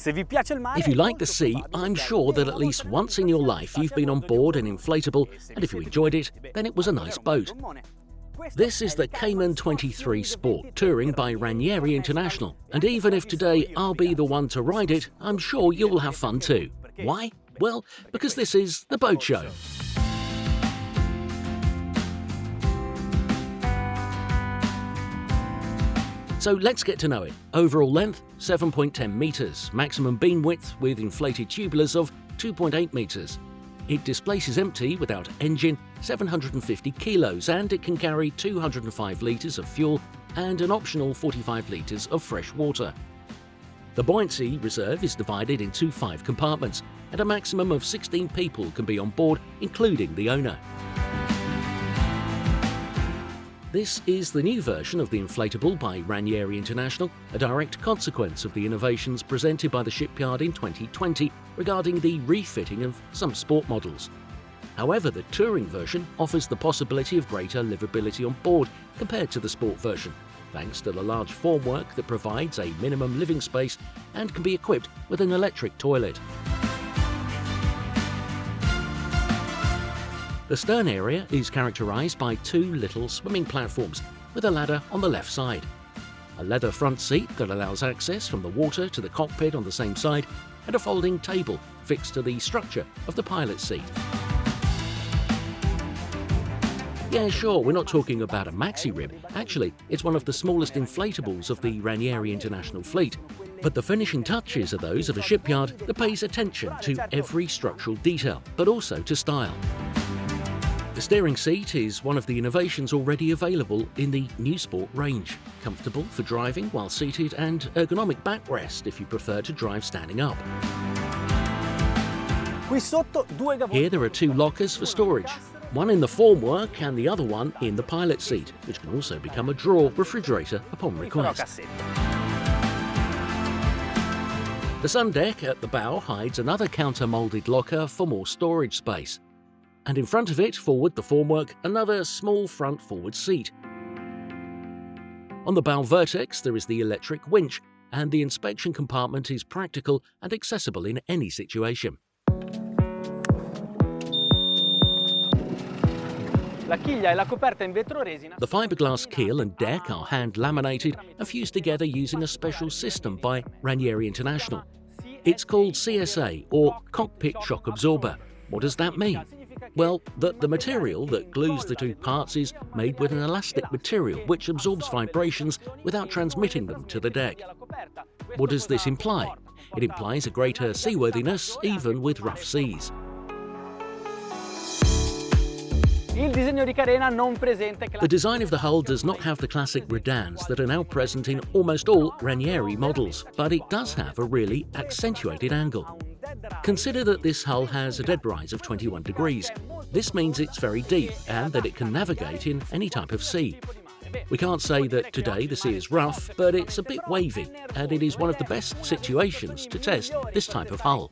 If you like the sea, I'm sure that at least once in your life you've been on board an inflatable, and if you enjoyed it, then it was a nice boat. This is the CAYMAN 23 Sport, touring by Ranieri International, and even if today I'll be the one to ride it, I'm sure you'll have fun too. Why? Well, because this is the boat show. So let's get to know it. Overall length, 7.10 metres, maximum beam width with inflated tubulars of 2.8 metres. It displaces empty without engine, 750 kilos, and it can carry 205 litres of fuel and an optional 45 litres of fresh water. The Buoyancy Reserve is divided into 5 compartments, and a maximum of 16 people can be on board, including the owner. This is the new version of the Inflatable by Ranieri International, a direct consequence of the innovations presented by the shipyard in 2020 regarding the refitting of some sport models. However, the touring version offers the possibility of greater livability on board compared to the sport version, thanks to the large formwork that provides a minimum living space and can be equipped with an electric toilet. The stern area is characterised by 2 little swimming platforms with a ladder on the left side, a leather front seat that allows access from the water to the cockpit on the same side, and a folding table fixed to the structure of the pilot's seat. Yeah, sure, we're not talking about a maxi rib. Actually, it's one of the smallest inflatables of the Ranieri International fleet. But the finishing touches are those of a shipyard that pays attention to every structural detail, but also to style. The steering seat is one of the innovations already available in the new Sport range. Comfortable for driving while seated and ergonomic backrest if you prefer to drive standing up. Here there are 2 lockers for storage, one in the formwork and the other one in the pilot seat, which can also become a drawer refrigerator upon request. The sun deck at the bow hides another counter-moulded locker for more storage space. And in front of it, forward the formwork, another small front forward seat. On the bow vertex there is the electric winch, and the inspection compartment is practical and accessible in any situation. The fiberglass keel and deck are hand laminated and fused together using a special system by Ranieri International. It's called CSA, or Cockpit Shock Absorber. What does that mean? Well, that the material that glues the 2 parts is made with an elastic material which absorbs vibrations without transmitting them to the deck. What does this imply? It implies a greater seaworthiness even with rough seas. The design of the hull does not have the classic redans that are now present in almost all Ranieri models, but it does have a really accentuated angle. Consider that this hull has a dead rise of 21 degrees. This means it's very deep and that it can navigate in any type of sea. We can't say that today the sea is rough, but it's a bit wavy, and it is one of the best situations to test this type of hull.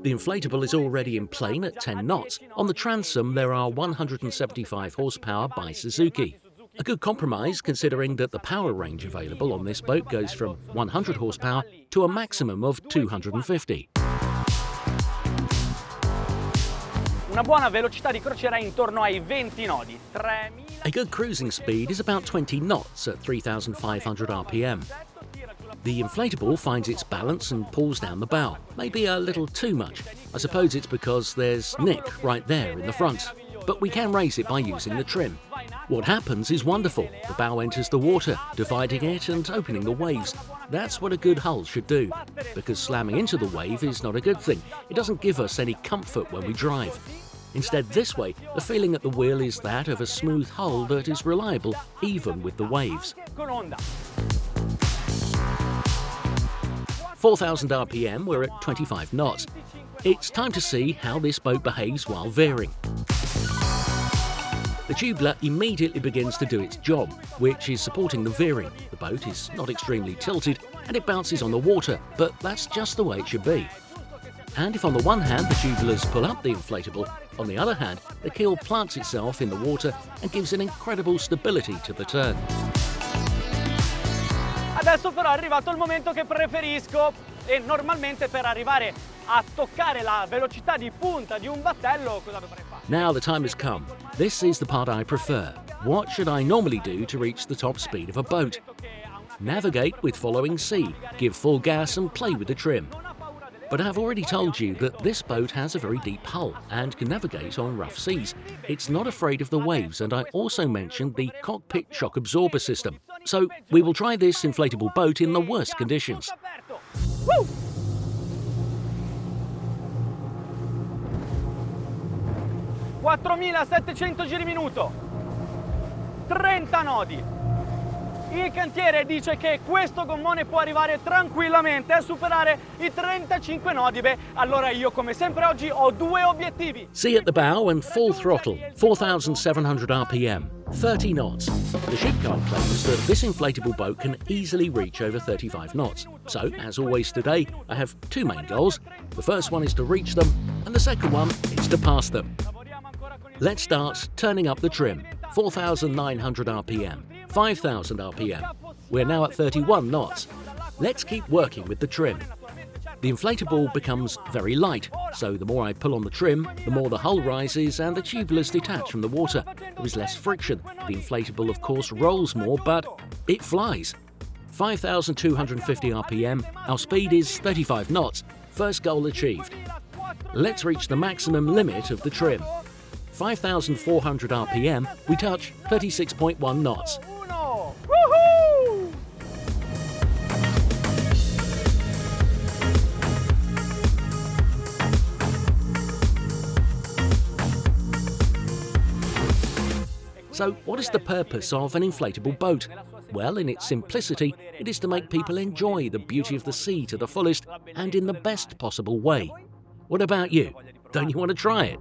The inflatable is already in plane at 10 knots. On the transom there are 175 horsepower by Suzuki. A good compromise considering that the power range available on this boat goes from 100 horsepower to a maximum of 250. A good cruising speed is about 20 knots at 3,500 RPM. The inflatable finds its balance and pulls down the bow, maybe a little too much. I suppose it's because there's nick right there in the front, but we can raise it by using the trim. What happens is wonderful. The bow enters the water, dividing it and opening the waves. That's what a good hull should do, because slamming into the wave is not a good thing. It doesn't give us any comfort when we drive. Instead, this way, the feeling at the wheel is that of a smooth hull that is reliable even with the waves. 4,000 RPM, we're at 25 knots. It's time to see how this boat behaves while veering. The tubular immediately begins to do its job, which is supporting the veering. The boat is not extremely tilted and it bounces on the water, but that's just the way it should be. And if on the one hand the tubulars pull up the inflatable, On the other hand, the keel plants itself in the water and gives an incredible stability to the turn. Adesso però è arrivato il momento che preferisco e normalmente per arrivare a toccare la velocità di punta di un battello cosa dovrei fare? Now the time has come. This is the part I prefer. What should I normally do to reach the top speed of a boat? Navigate with following sea, give full gas and play with the trim. But I've already told you that this boat has a very deep hull and can navigate on rough seas. It's not afraid of the waves, and I also mentioned the cockpit shock absorber system. So we will try this inflatable boat in the worst conditions. Woo! 4700 giri minuto, 30 nodi. Il cantiere dice che questo gommone può arrivare tranquillamente a superare i 35 nodi. Beh, allora io come sempre oggi ho due obiettivi. Sea at the bow and full throttle, 4,700 RPM, 30 knots. The shipyard claims that this inflatable boat can easily reach over 35 knots. So, as always today, I have two main goals. The first one is to reach them, and the second one is to pass them. Let's start turning up the trim, 4,900 RPM. 5,000 RPM. We're now at 31 knots. Let's keep working with the trim. The inflatable becomes very light, so the more I pull on the trim, the more the hull rises and the tubulars detach from the water. There is less friction. The inflatable, of course, rolls more, but it flies. 5,250 RPM. Our speed is 35 knots. First goal achieved. Let's reach the maximum limit of the trim. 5,400 RPM, we touch 36.1 knots. Woohoo! So, what is the purpose of an inflatable boat? Well, in its simplicity, it is to make people enjoy the beauty of the sea to the fullest and in the best possible way. What about you? Don't you want to try it?